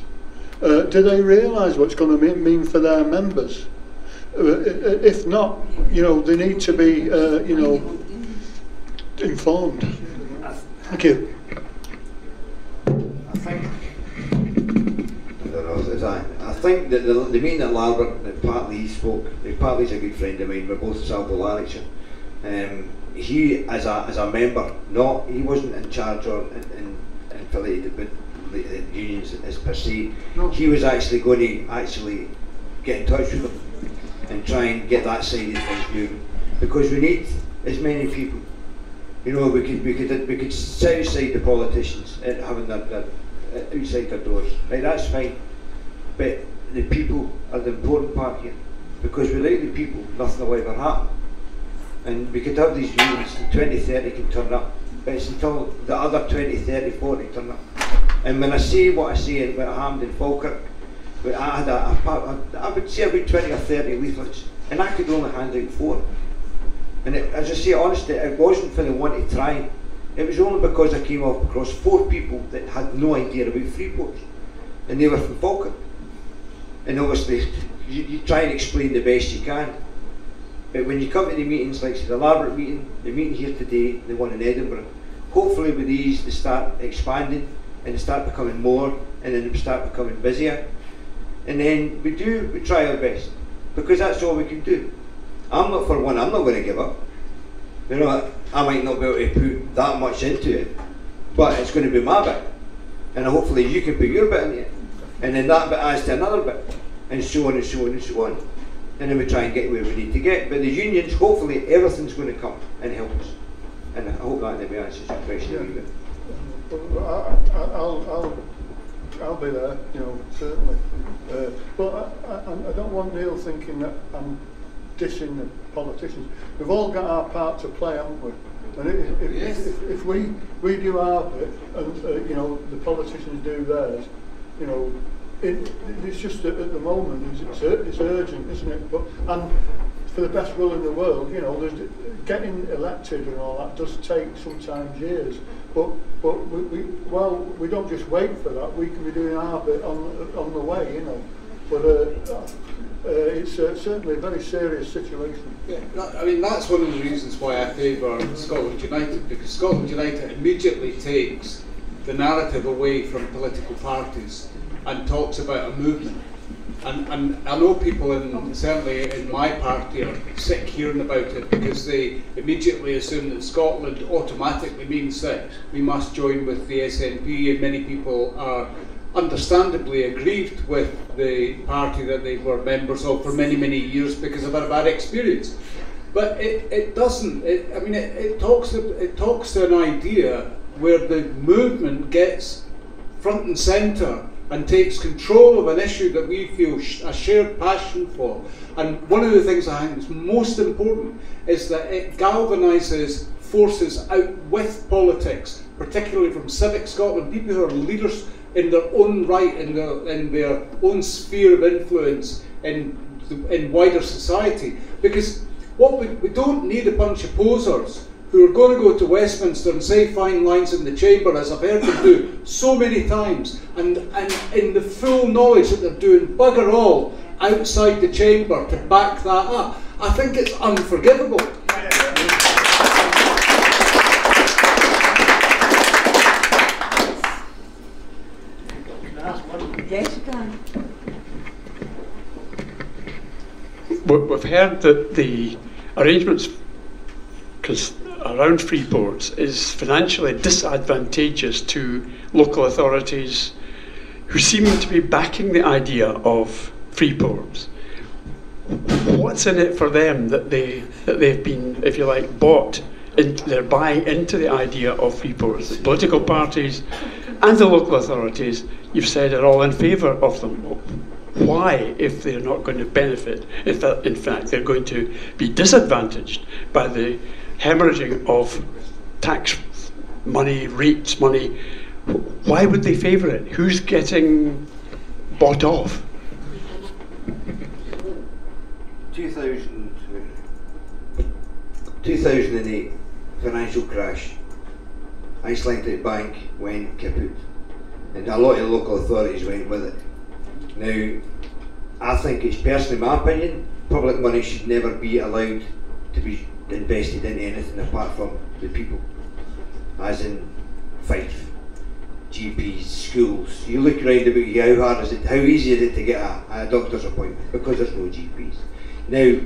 Do they realise what it's going to mean for their members? If not, they need to be, informed. Thank you. I think that the meeting at Lambert, that Partly spoke, Partly's a good friend of mine, we're both Salvo Lanarkshire. He, as a member, he wasn't in charge or affiliated with the unions as per se. No. He was actually going to get in touch with them and try and get that side of things moving, because we need as many people. We could sit outside the politicians and having that outside their doors. Right, that's fine. But the people are the important part here, because without the people, nothing will ever happen. And we could have these unions, the 20, 30 can turn up, but it's until the other 20, 30, 40 turn up. And when I say what I say about Hampden and Falkirk, I had I would say about 20 or 30 leaflets, and I could only hand out 4. And as I say honestly, it wasn't for the want to try. It was only because I came up across 4 people that had no idea about Freeports, and they were from Falkirk. And obviously, you try and explain the best you can. But when you come to the meetings, like the Lambert meeting, the meeting here today, the one in Edinburgh, hopefully with these they start expanding and they start becoming more, and then they start becoming busier. And then we try our best, because that's all we can do. I'm not going to give up. I might not be able to put that much into it, but it's going to be my bit. And hopefully you can put your bit in it. and then that bit adds to another bit, and so on and so on and so on. And then we try and get where we need to get. But the unions, hopefully, everything's going to come and help us. And I hope that maybe answers your question a wee bit. I'll be there, you know, certainly. But I don't want Neil thinking that I'm dissing the politicians. We've all got our part to play, haven't we? And if we do our bit, and you know, the politicians do theirs, you know, it's just that at the moment it's urgent, isn't it? But and for the best will in the world, you know, getting elected and all that does take sometimes years. But we don't just wait for that. We can be doing our bit on the way, you know. But it's certainly a very serious situation. Yeah, I mean, that's one of the reasons why I favour Scotland United, because Scotland United immediately takes the narrative away from political parties and talks about a movement. And I know people, certainly in my party, are sick hearing about it because they immediately assume that Scotland automatically means that we must join with the SNP, and many people are understandably aggrieved with the party that they were members of for many, many years because of a bad experience. But it doesn't. I mean, it talks to an idea where the movement gets front and centre and takes control of an issue that we feel a shared passion for. And one of the things I think is most important is that it galvanises forces out with politics, particularly from Civic Scotland, people who are leaders in their own right, in their own sphere of influence in wider society. Because what we don't need a bunch of posers who are going to go to Westminster and say fine lines in the chamber, as I've heard them do so many times, and in the full knowledge that they're doing bugger all outside the chamber to back that up. I think it's unforgivable. Yes, you can. We've heard that the arrangements around Freeports is financially disadvantageous to local authorities who seem to be backing the idea of Freeports. What's in it for them that they've been, if you like, bought? They're buying into the idea of Freeports. The political parties and the local authorities, you've said, are all in favour of them. Why, if they're not going to benefit, if that, in fact, they're going to be disadvantaged by the hemorrhaging of tax money, rates money, why would they favour it? Who's getting bought off? 2008 financial crash. Icelandic Bank went kaput, and a lot of local authorities went with it. Now, I think it's personally my opinion, public money should never be allowed to be invested in anything apart from the people, as in Fife, GPs, schools. You look around about you, how easy is it to get a doctor's appointment, because there's no GPs. Now,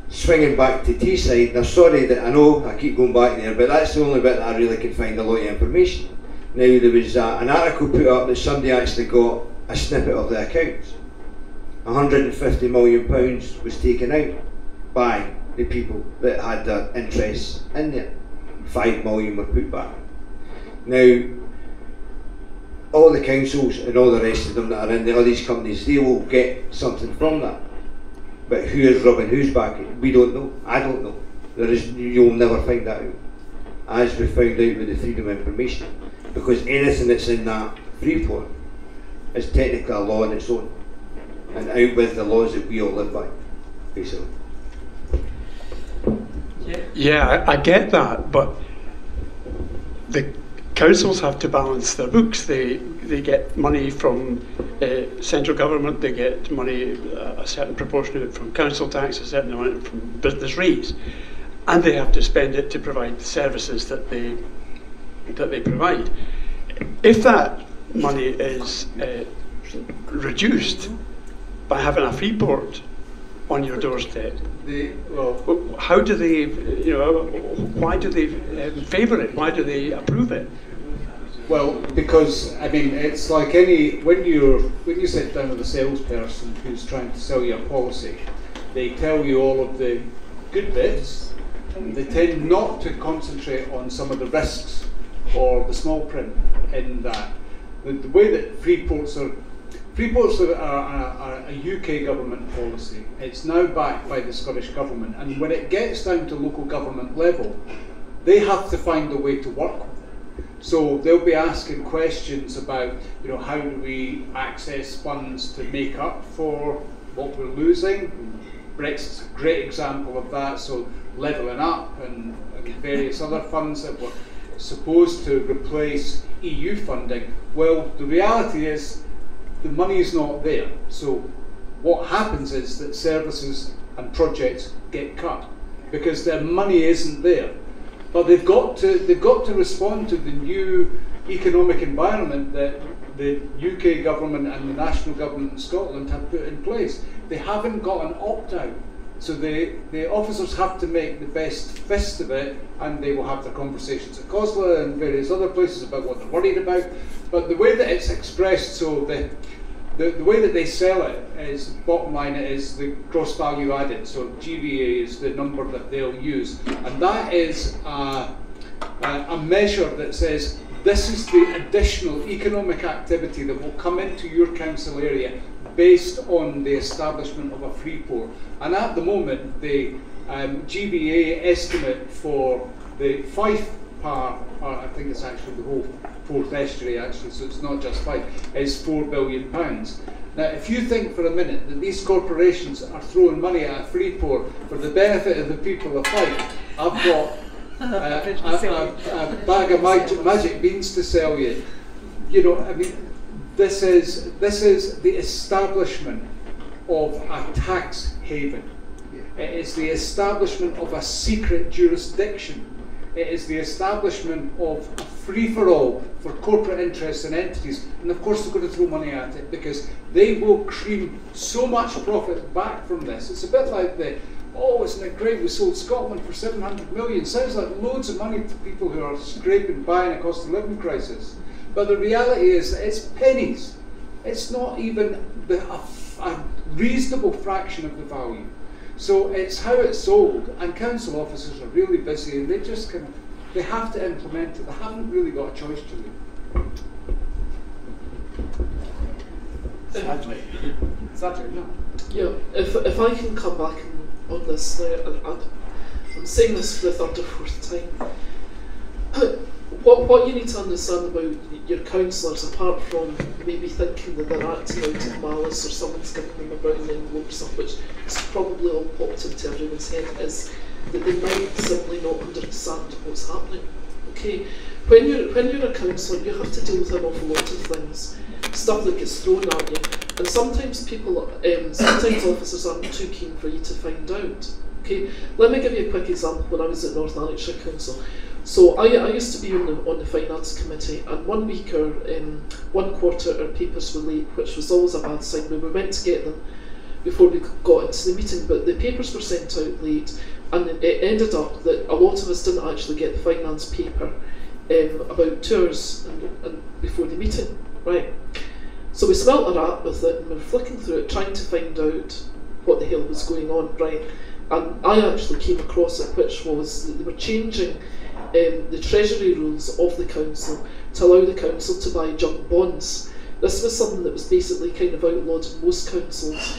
swinging back to Teesside, and I'm sorry that I know I keep going back there, but that's the only bit that I really can find a lot of information. Now, there was an article put up that somebody actually got a snippet of the accounts. £150 million was taken out by the people that had their interests in there. 5 million were put back. Now, all the councils and all the rest of them that are in all these companies, they will get something from that. But who is rubbing whose back? We don't know. I don't know. You'll never find that out. As we found out with the freedom of information. Because anything that's in that Freeport is technically a law on its own. And out with the laws that we all live by, basically. Yeah, I get that, but the councils have to balance their books. They get money from central government, they get money, a certain proportion of it from council tax, a certain amount from business rates, and they have to spend it to provide the services that they provide. If that money is reduced by having a Freeport on your doorstep, how do they, why do they favour it? Why do they approve it? Well, because I mean, it's like any when you sit down with a salesperson who's trying to sell you a policy, they tell you all of the good bits, and they tend not to concentrate on some of the risks or the small print in that. The way that Freeports are a UK government policy. It's now backed by the Scottish Government, and when it gets down to local government level, they have to find a way to work with it. So they'll be asking questions about, you know, how do we access funds to make up for what we're losing. Brexit's a great example of that. So levelling up and various other funds that were supposed to replace EU funding. Well, the reality is the money is not there. So what happens is that services and projects get cut because their money isn't there. But they've got to respond to the new economic environment that the UK government and the national government in Scotland have put in place. They haven't got an opt-out. So the officers have to make the best fist of it, and they will have their conversations at COSLA and various other places about what they're worried about. But the way that it's expressed, so the way that they sell it is, bottom line, it is the gross value added. So GVA is the number that they'll use, and that is a measure that says this is the additional economic activity that will come into your council area based on the establishment of a free port. And at the moment, the GVA estimate for the Fife part, or I think it's actually the whole Forth Estuary actually, so it's not just Fife, is £4 billion. Now, if you think for a minute that these corporations are throwing money at a free port for the benefit of the people of Fife, I've got a bag of magic beans to sell you. You know, I mean, this is the establishment of a tax haven. It is the establishment of a secret jurisdiction. It is the establishment of a free-for-all for corporate interests and entities. And of course they're going to throw money at it because they will cream so much profit back from this. It's a bit like oh, isn't it great, we sold Scotland for 700 million. Sounds like loads of money to people who are scraping by in a cost of living crisis. But the reality is that it's pennies. It's not even a reasonable fraction of the value. So it's how it's sold, and council officers are really busy, and they have to implement it. They haven't really got a choice to do. Sadly. Sadly, no. Yeah, if I can come back on this now, I'm saying this for the third or fourth time. What you need to understand about your councillors, apart from maybe thinking that they're acting out of malice or someone's giving them a brown envelope or stuff, which is probably all popped into everyone's head, is that they might simply not understand what's happening. Okay, when you're a councillor, you have to deal with an awful lot of things, stuff that gets thrown at you, and sometimes sometimes officers aren't too keen for you to find out. Okay, let me give you a quick example. When I was at North Lanarkshire Council, so I used to be on the finance committee, and one week or 1 quarter our papers were late, which was always a bad sign. We were meant to get them before we got into the meeting, but the papers were sent out late, and it ended up that a lot of us didn't actually get the finance paper about 2 hours before the meeting, right? So we smelt a rat with it, and we were flicking through it, trying to find out what the hell was going on, right? And I actually came across it, which was that they were changing the treasury rules of the council to allow the council to buy junk bonds. This was something that was basically kind of outlawed in most councils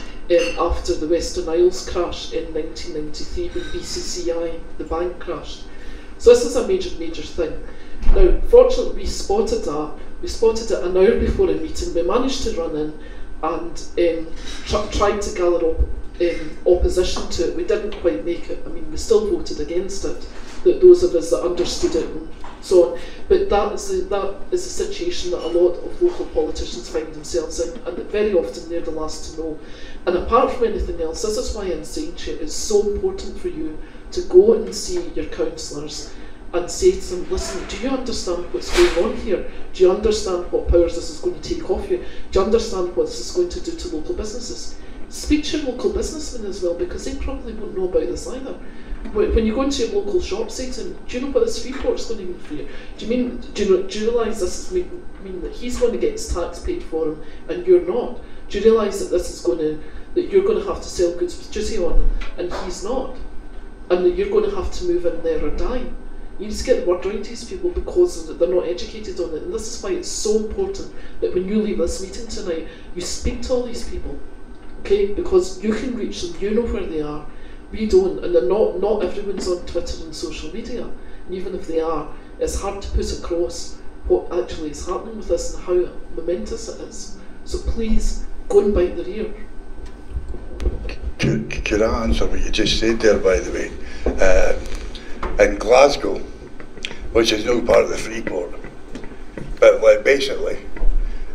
after the Western Isles crash in 1993 when BCCI, the bank, crashed. So this is a major thing. Now, fortunately, we spotted that. We spotted it an hour before a meeting. We managed to run in and tried to gather up opposition to it. We didn't quite make it. I mean, we still voted against it, those of us that understood it and so on. But that is a situation that a lot of local politicians find themselves in, and very often they're the last to know. And apart from anything else, this is why I'm saying to you, it's so important for you to go and see your councillors and say to them, listen, do you understand what's going on here? Do you understand what powers this is going to take off you? Do you understand what this is going to do to local businesses? Speak to your local businessmen as well, because they probably won't know about this either. When you go into your local shop, Satan, do you know what this Freeport's going to mean for you? Do you realise this is mean that he's going to get his tax paid for him and you're not? Do you realise that this is that you're going to have to sell goods with duty on them and he's not? And that you're going to have to move in there or die? You need to get the word right to these people because they're not educated on it. And this is why it's so important that when you leave this meeting tonight, you speak to all these people, okay? Because you can reach them, you know where they are. We don't, and not everyone's on Twitter and social media. And even if they are, it's hard to put across what actually is happening with this and how momentous it is. So please, go and bite their ear. Could I answer what you just said there, by the way? In Glasgow, which is now part of the Freeport, but like basically,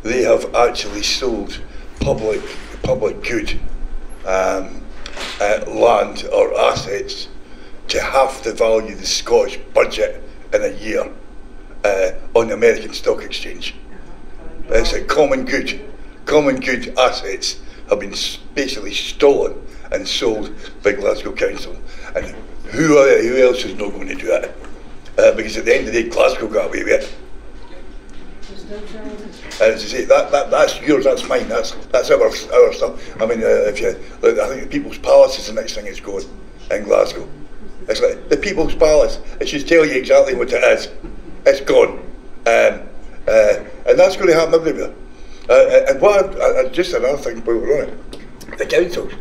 they have actually sold public good land or assets to half the value of the Scottish budget in a year on the American Stock Exchange. It's a common good. Common good assets have been basically stolen and sold by Glasgow Council. And who else is not going to do that? Because at the end of the day, Glasgow got away with it. And as I say, that's yours, that's mine, that's our stuff. I mean, I think the People's Palace is the next thing that's going in Glasgow. It's like the People's Palace. It should tell you exactly what it is. It's gone, and that's going to happen everywhere. And just another thing while we're on it, the councils.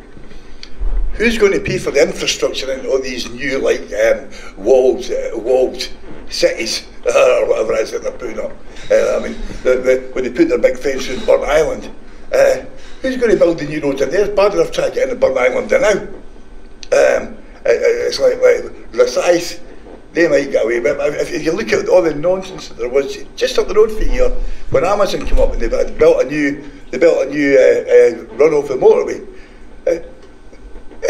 Who's going to pay for the infrastructure in all these new walled cities or whatever it is that they're putting up? I mean, when they put their big fence in Burnt Island, who's going to build the new roads in there? It's bad enough trying to get into Burnt Island now. It's like Rosyth, they might get away with it. If you look at all the nonsense that there was just up the road for a year, when Amazon came up and they built a new run off the motorway.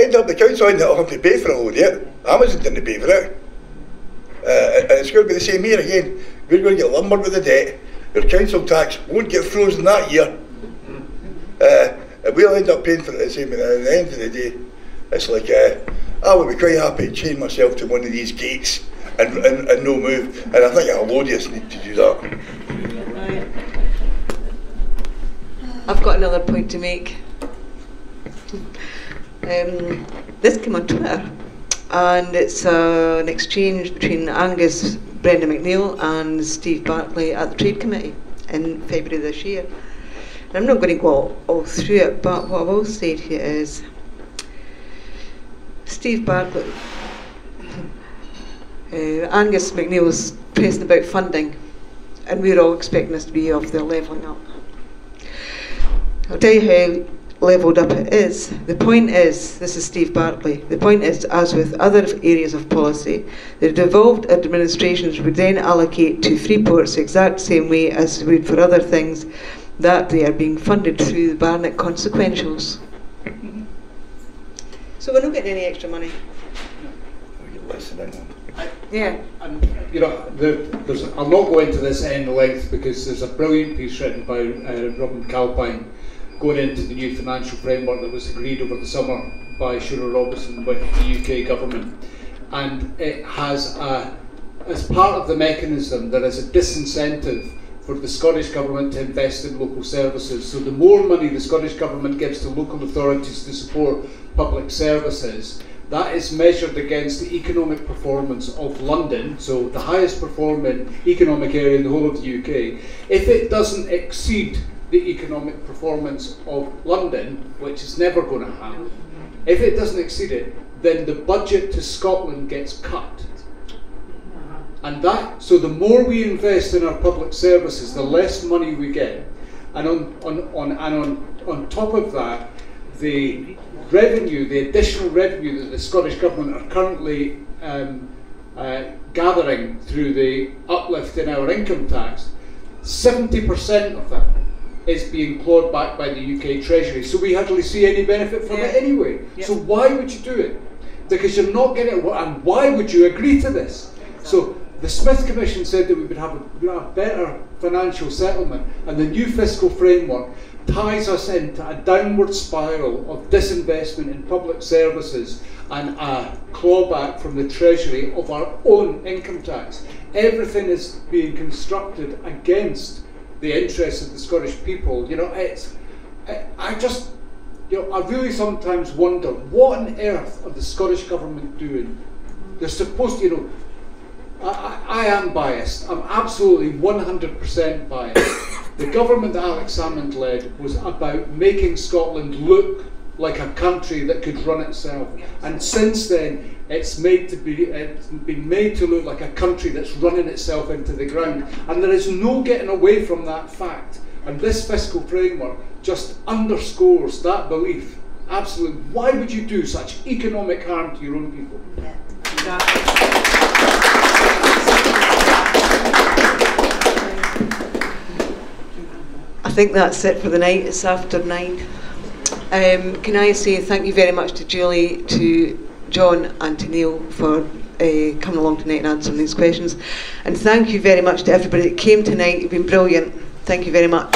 End up the council ended up having to pay for it all yet. Amazon didn't pay for it. And it's going to be the same here again. We're going to get lumbered with the debt. Your council tax won't get frozen that year. And we'll end up paying for it the same. And at the end of the day, it's like, I would be quite happy to chain myself to one of these gates and no move. And I think a load of us need to do that. I've got another point to make. This came on Twitter, and it's an exchange between Angus Brendan McNeill and Steve Barclay at the Trade Committee in February this year. And I'm not going to go all through it, but what I will say to you is Steve Barclay, Angus McNeill's pressing about funding, and we're all expecting this to be of the levelling up. I'll tell you how levelled up it is. The point is, this is Steve Barclay, the point is, as with other areas of policy, the devolved administrations would then allocate to Freeports the exact same way as would for other things, that they are being funded through the Barnett consequentials. So we're not getting any extra money. Yeah. And you know, I'll not go into this at any length because there's a brilliant piece written by Robin Calpine going into the new financial framework that was agreed over the summer by Shura Robinson with the UK government, and it has as part of the mechanism there is a disincentive for the Scottish Government to invest in local services. So the more money the Scottish Government gives to local authorities to support public services, that is measured against the economic performance of London, so the highest performing economic area in the whole of the UK. If it doesn't exceed the economic performance of London, which is never going to happen, if it doesn't exceed it, then the budget to Scotland gets cut. And so the more we invest in our public services, the less money we get. And on top of that, the revenue, the additional revenue that the Scottish Government are currently gathering through the uplift in our income tax, 70% of that is being clawed back by the UK Treasury. So we hardly see any benefit from it anyway. Yeah. So why would you do it? Because you're not getting it. And why would you agree to this? So the Smith Commission said that we would have a better financial settlement, and the new fiscal framework ties us into a downward spiral of disinvestment in public services and a clawback from the Treasury of our own income tax. Everything is being constructed against the interests of the Scottish people. You know, I really sometimes wonder, what on earth are the Scottish Government doing? They're supposed to, you know, I am biased. I'm absolutely 100% biased. The government that Alex Salmond led was about making Scotland look like a country that could run itself. And since then, it's been made to look like a country that's running itself into the ground. And there is no getting away from that fact. And this fiscal framework just underscores that belief. Absolutely. Why would you do such economic harm to your own people? Yeah, exactly. I think that's it for the night. It's after 9. Can I say thank you very much to Julie, to John and to Neil for coming along tonight and answering these questions. And thank you very much to everybody that came tonight. You've been brilliant. Thank you very much.